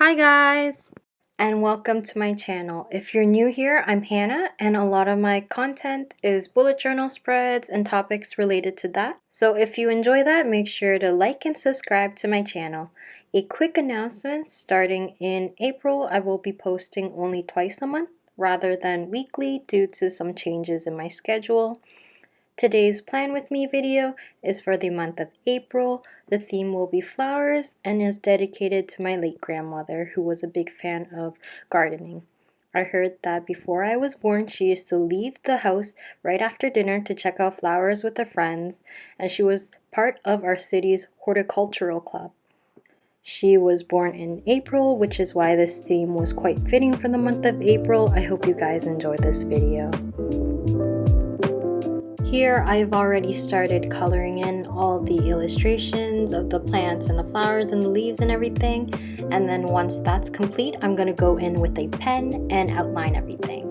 Hi guys, and welcome to my channel. If you're new here, I'm Hannah, and a lot of my content is bullet journal spreads and topics related to that. So if you enjoy that, make sure to like and subscribe to my channel. A quick announcement, starting in April, I will be posting only twice a month rather than weekly due to some changes in my schedule. Today's Plan With Me video is for the month of April. The theme will be flowers and is dedicated to my late grandmother, who was a big fan of gardening. I heard that before I was born, she used to leave the house right after dinner to check out flowers with her friends, and she was part of our city's horticultural club. She was born in April, which is why this theme was quite fitting for the month of April. I hope you guys enjoy this video. Here I've already started coloring in all the illustrations of the plants and the flowers and the leaves and everything, and then once that's complete, I'm going to go in with a pen and outline everything.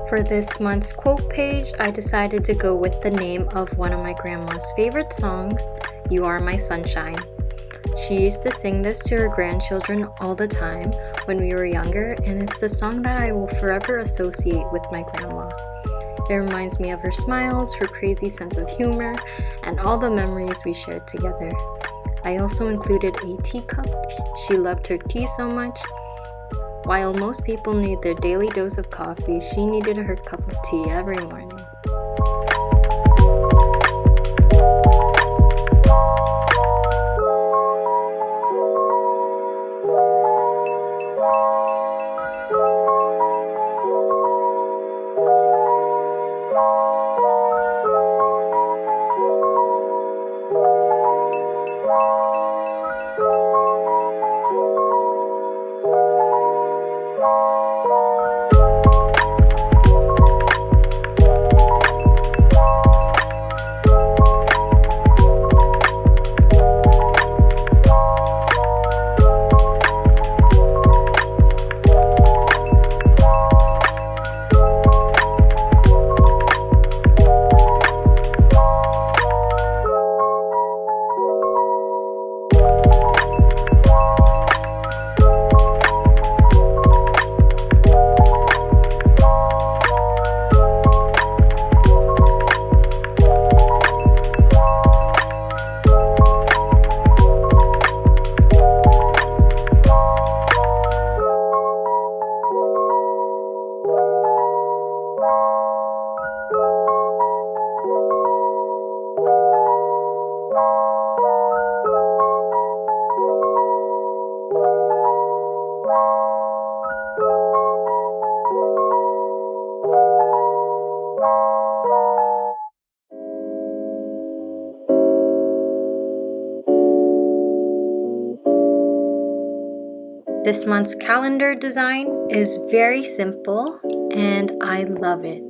For this month's quote page, I decided to go with the name of one of my grandma's favorite songs, You Are My Sunshine. She used to sing this to her grandchildren all the time when we were younger, and it's the song that I will forever associate with my grandma. It reminds me of her smiles, her crazy sense of humor, and all the memories we shared together. I also included a teacup. She loved her tea so much. While most people need their daily dose of coffee, she needed her cup of tea every morning. This month's calendar design is very simple and I love it.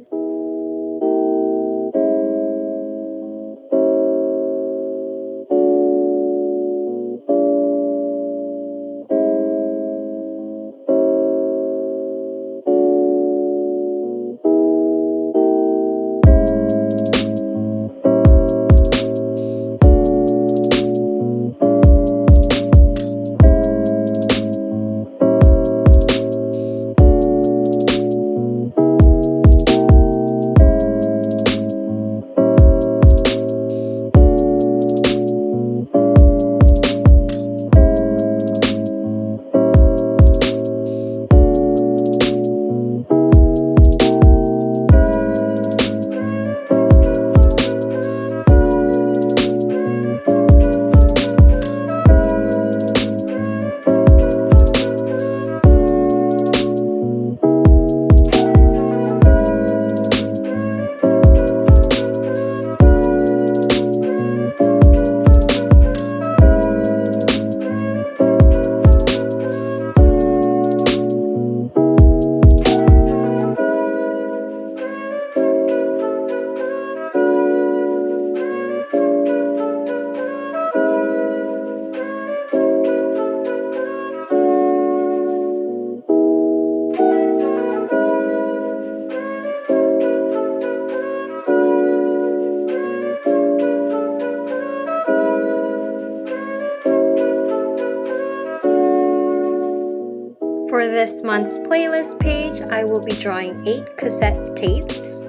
For this month's playlist page, I will be drawing 8 cassette tapes.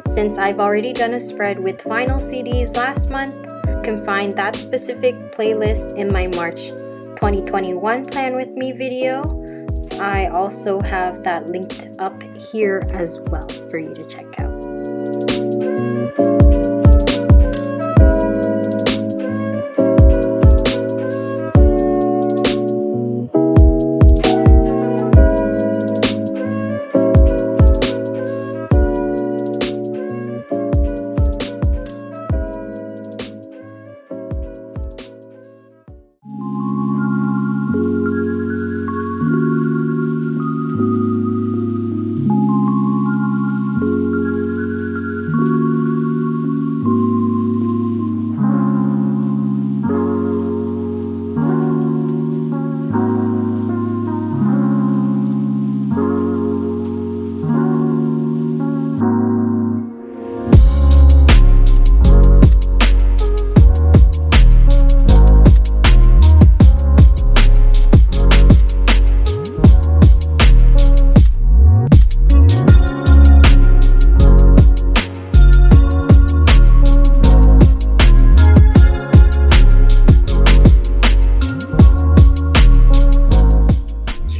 Since I've already done a spread with vinyl CDs last month, you can find that specific playlist in my March 2021 Plan With Me video. I also have that linked up here as well for you to check out.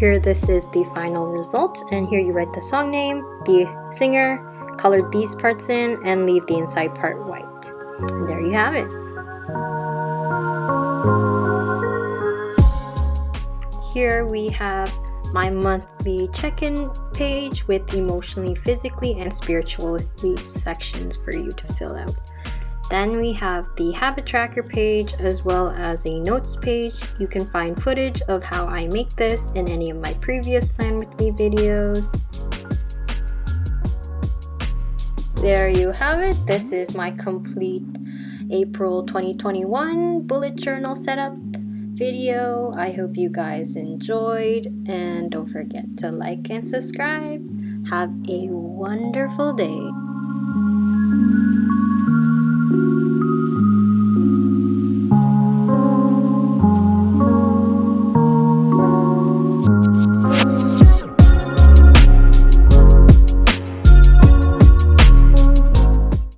here this is the final result, and here you write the song name, the singer, color these parts in, and leave the inside part white. And there you have it. Here we have my monthly check-in page with emotionally, physically, and spiritually sections for you to fill out. Then we have the habit tracker page as well as a notes page. You can find footage of how I make this in any of my previous Plan With Me videos. There you have it. This is my complete April 2021 bullet journal setup video. I hope you guys enjoyed, and don't forget to like and subscribe. Have a wonderful day.